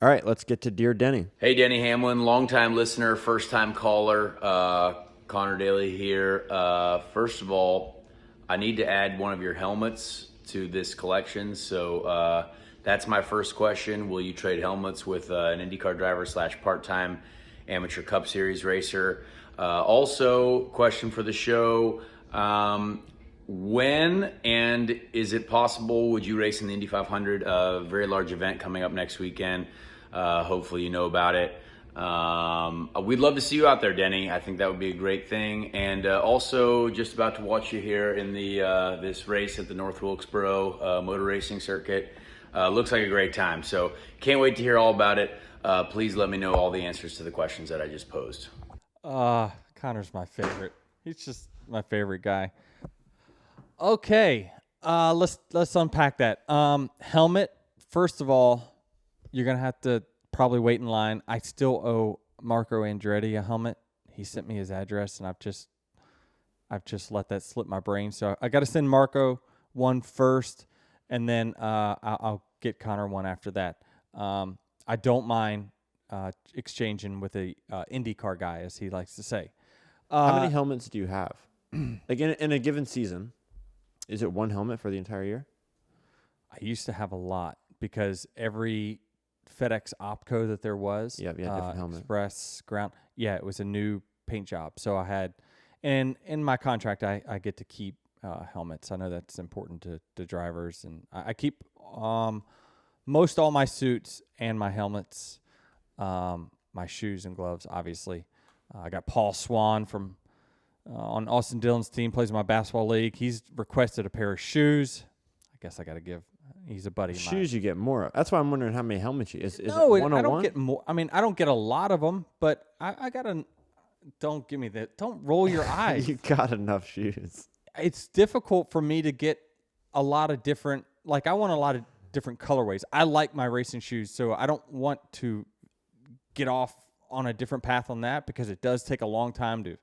All right, let's get to Dear Denny. Hey, Denny Hamlin, longtime listener, first time caller. Connor Daly here. First of all, I need to add one of your helmets to this collection. So that's my first question. Will you trade helmets with an IndyCar driver slash part time amateur Cup Series racer? Also, question for the show. When and is it possible would you race in the Indy 500, a very large event coming up next weekend? Hopefully you know about it. We'd love to see you out there, Denny. I think that would be a great thing. And also, just about to watch you here in the this race at the North Wilkesboro Motor Racing Circuit. Looks like a great time. So can't wait to hear all about it. Please let me know all the answers to the questions that I just posed. Connor's my favorite. He's just my favorite guy. Okay, let's unpack that. Helmet. First of all, you're gonna have to probably wait in line. I still owe Marco Andretti a helmet. He sent me his address, and I've just let that slip my brain. So I got to send Marco one first, and then I'll get Connor one after that. I don't mind exchanging with a IndyCar guy, as he likes to say. How many helmets do you have? Like in a given season, is it one helmet for the entire year? I used to have a lot because every FedEx Opco that there was, You have different helmets. Express Ground, it was a new paint job. So I had, and in my contract, I get to keep helmets. I know that's important to drivers, and I keep most all my suits and my helmets, my shoes and gloves, obviously. I got Paul Swan from on Austin Dillon's team, plays in my basketball league. He's requested a pair of shoes. I guess I got to give. He's a buddy of mine. Shoes you get more of. That's why I'm wondering how many helmets you is No, it 101? I don't get more. I mean, I don't get a lot of them, but I got to. Don't give me that. Don't roll your eyes. You got enough shoes. It's difficult for me to get a lot of different. Like I want a lot of different colorways. I like my racing shoes, so I don't want to get off on a different path on that because it does take a long time to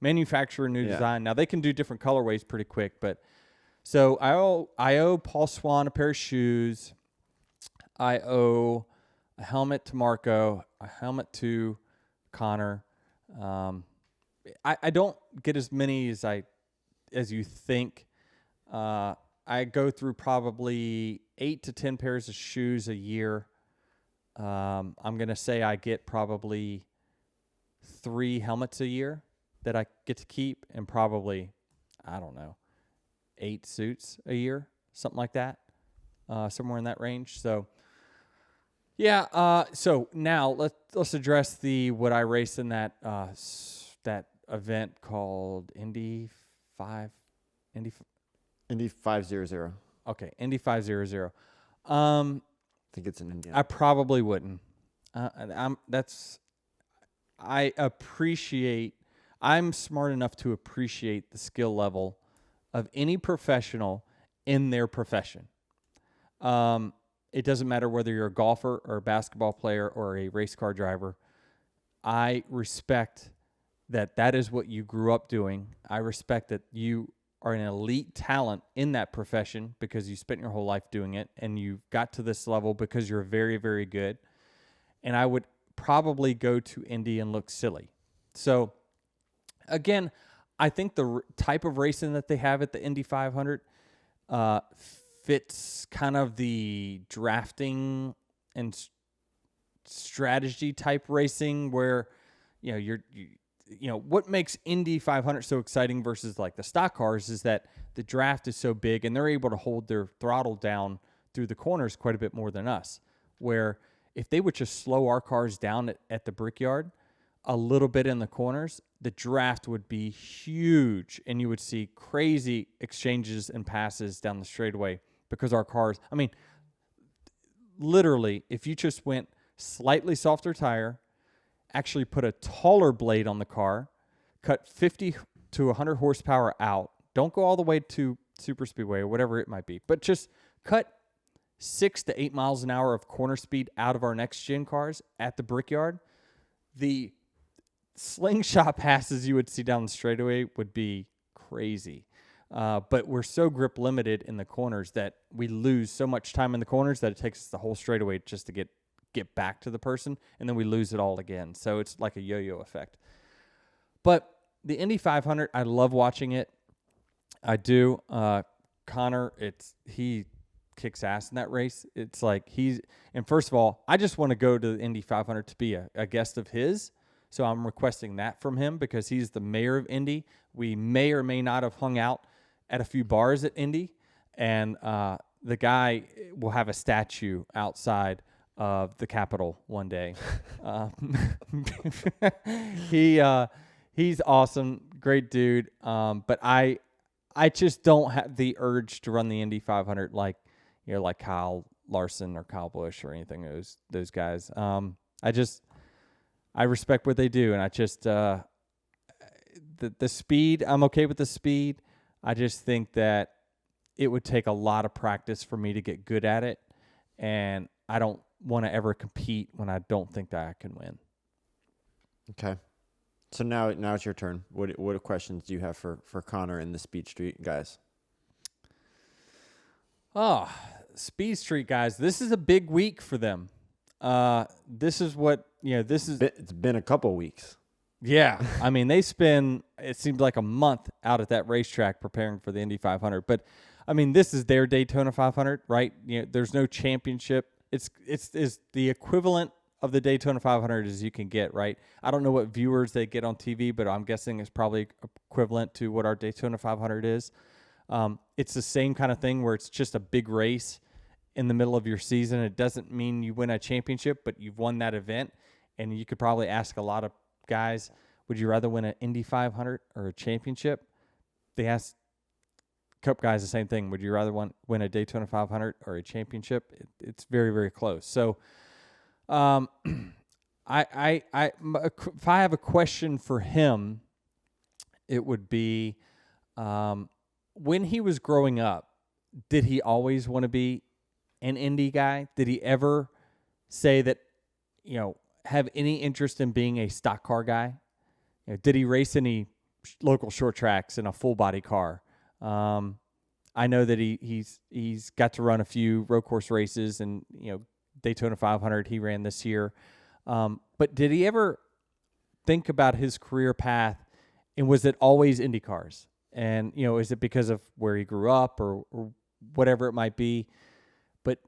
manufacture a new design. Now they can do different colorways pretty quick, but so I owe Paul Swan a pair of shoes. I owe a helmet to Marco, a helmet to Connor. I don't get as many as you think. I go through probably 8 to 10 pairs of shoes a year. I'm gonna say I get probably 3 helmets a year that I get to keep, and probably, I don't know, 8 suits a year, something like that, somewhere in that range. So, yeah. So now let's address what I raced in that that event called Indy 500. Okay, Indy 500. I think it's in Indiana. I probably wouldn't. I'm smart enough to appreciate the skill level of any professional in their profession. It doesn't matter whether you're a golfer or a basketball player or a race car driver. I respect that is what you grew up doing. I respect that you are an elite talent in that profession because you spent your whole life doing it, and you got to this level because you're very, very good. And I would probably go to Indy and look silly. So, again, I think the type of racing that they have at the Indy 500 fits kind of the drafting and strategy type racing where, what makes Indy 500 so exciting versus like the stock cars is that the draft is so big and they're able to hold their throttle down through the corners quite a bit more than us. Where if they would just slow our cars down at the Brickyard a little bit in the corners, the draft would be huge and you would see crazy exchanges and passes down the straightaway because our cars, I mean, literally, if you just went slightly softer tire, actually put a taller blade on the car, cut 50 to 100 horsepower out, don't go all the way to super speedway or whatever it might be, but just cut 6 to 8 miles an hour of corner speed out of our next gen cars at the Brickyard, the slingshot passes you would see down the straightaway would be crazy. But we're so grip limited in the corners that we lose so much time in the corners that it takes us the whole straightaway just to get get back to the person, and then we lose it all again. So it's like a yo-yo effect. But the Indy 500, I love watching it. I do. Connor, he kicks ass in that race. It's like and first of all, I just want to go to the Indy 500 to be a guest of his. So I'm requesting that from him because he's the mayor of Indy. We may or may not have hung out at a few bars at Indy, and the guy will have a statue outside of the Capitol one day. He's awesome, great dude. But I just don't have the urge to run the Indy 500 like Kyle Larson or Kyle Busch or anything those guys. I respect what they do, and I just the speed. I'm okay with the speed. I just think that it would take a lot of practice for me to get good at it, and I don't want to ever compete when I don't think that I can win. Okay. So now it's your turn. What questions do you have for Connor and the Speed Street guys? Oh, Speed Street guys, this is a big week for them. This is what, It's been a couple weeks. Yeah. I mean, they spend, it seems like a month out at that racetrack preparing for the Indy 500. But, I mean, this is their Daytona 500, right? There's no championship. It's the equivalent of the Daytona 500 as you can get, right? I don't know what viewers they get on TV, but I'm guessing it's probably equivalent to what our Daytona 500 is. It's the same kind of thing where it's just a big race in the middle of your season. It doesn't mean you win a championship, but you've won that event. And you could probably ask a lot of guys, would you rather win an Indy 500 or a championship? They ask Cup guys the same thing. Would you rather win a Daytona 500 or a championship? It's very, very close. So, if I have a question for him, it would be, when he was growing up, did he always want to be an Indy guy? Did he ever say that, have any interest in being a stock car guy? Did he race any local short tracks in a full body car? I know that he's got to run a few road course races, and Daytona 500 he ran this year. But did he ever think about his career path, and was it always Indy cars? And is it because of where he grew up or whatever it might be? But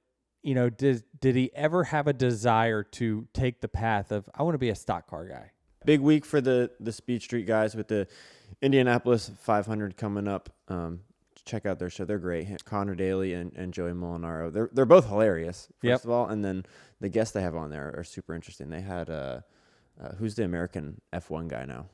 did he ever have a desire to take the path of, I want to be a stock car guy? Big week for the Speed Street guys with the Indianapolis 500 coming up. Check out their show. They're great. Connor Daly and Joey Molinaro. They're both hilarious, first of all. And then the guests they have on there are super interesting. They had, who's the American F1 guy now?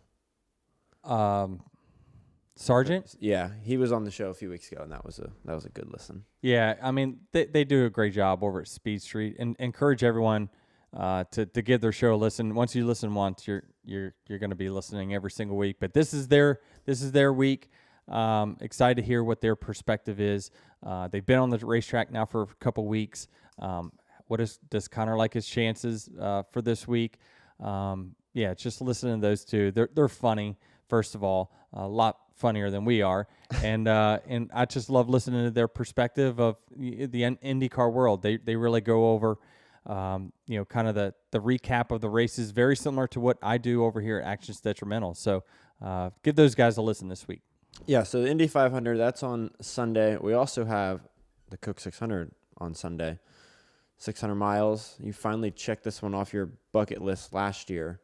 Sargent? Yeah, he was on the show a few weeks ago, and that was a good listen. Yeah, I mean, they do a great job over at Speed Street, and encourage everyone to give their show a listen. Once you listen once, you're going to be listening every single week. But this is their week. Excited to hear what their perspective is. They've been on the racetrack now for a couple weeks. Does Connor like his chances for this week? Yeah, just listening to those two. They're funny. First of all, a lot funnier than we are, and I just love listening to their perspective of the IndyCar world. They really go over, kind of the recap of the races, very similar to what I do over here at Actions Detrimental. So, give those guys a listen this week. Yeah, so the Indy 500, that's on Sunday. We also have the Cook 600 on Sunday. 600 miles. You finally checked this one off your bucket list last year.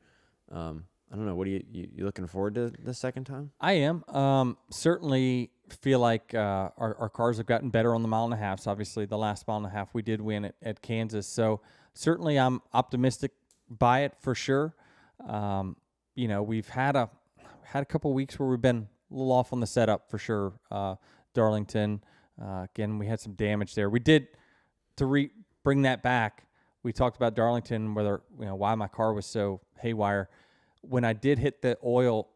I don't know. What are you looking forward to the second time? I am. Certainly feel like our cars have gotten better on the 1.5 miles. Obviously, the last 1.5 miles we did win at Kansas. So certainly I'm optimistic by it for sure. We've had a couple weeks where we've been a little off on the setup for sure. Darlington, again, we had some damage there. We did bring that back. We talked about Darlington, why my car was so haywire. When I did hit the oil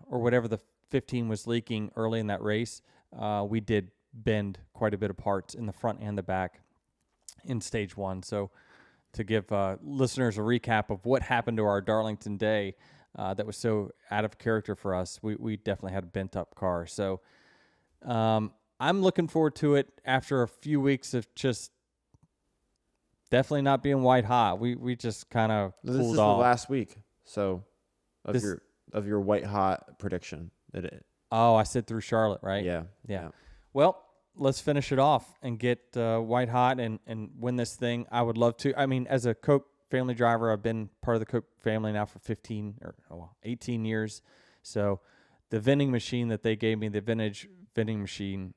or whatever the 15 was leaking early in that race, we did bend quite a bit of parts in the front and the back in stage one. So to give listeners a recap of what happened to our Darlington day that was so out of character for us, we definitely had a bent up car. So I'm looking forward to it after a few weeks of just definitely not being white hot. We just kind of This cooled is off. the last week, so of your white hot prediction. Oh, I said through Charlotte, right? Yeah. Well, let's finish it off and get white hot and win this thing. I would love to. I mean, as a Coke family driver, I've been part of the Coke family now for 18 years. So the vending machine that they gave me, the vintage vending machine,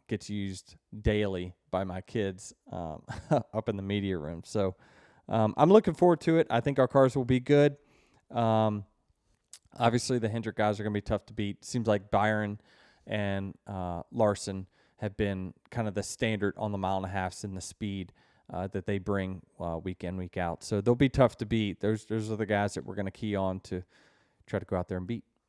gets used daily by my kids up in the media room. So I'm looking forward to it. I think our cars will be good. Obviously, the Hendrick guys are going to be tough to beat. Seems like Byron and Larson have been kind of the standard on the 1.5 miles and the speed that they bring week in, week out. So they'll be tough to beat. Those are the guys that we're going to key on to try to go out there and beat.